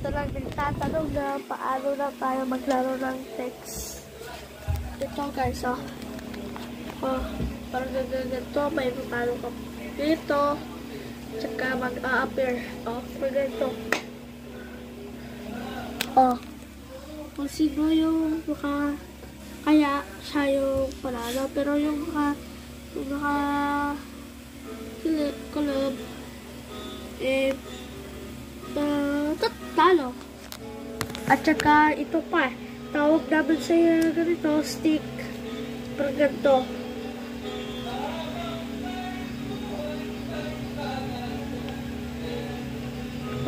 Basta lang nagtatanong na paano na tayo maglaro ng text. Ito guys, oh. Oh, parang ganito. May paano ka dito. Tsaka mag-a-appear. Oh, ganito. Oh. Kung sino yung kaya siya yung panalo. Pero yung kulab, talo. At saka ito pa, tawag namin sa ganito, stick. Parang ganito.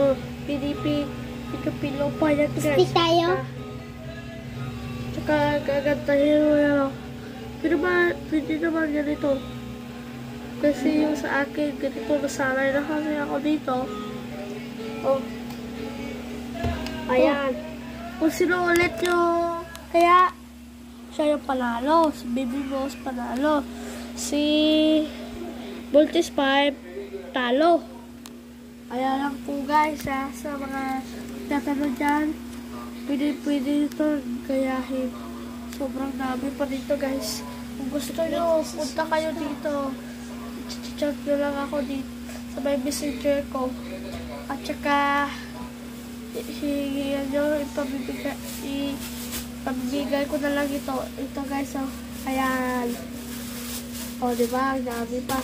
Oh, pinipilo pa yan. Stick tayo? Tsaka gagantahin mo yan. Pwede naman ganito. Kasi yung sa akin, ganito nasanay na kasi ako dito. Oh. Ayan. Kung sino ulit yung kaya siya yung panalo. Si Baby Boss panalo. Si Voltes 5 talo. Ayan lang po guys ha. Sa mga tatanong dyan, pwede ito gayahin. Sobrang dami pa dito guys. Kung gusto nyo, punta kayo dito. Chat nyo lang ako dito sa may messenger ko. At saka ipabibigay ko na lang ito. Ito guys, oh. Ayan. O, diba? Ang dami pa.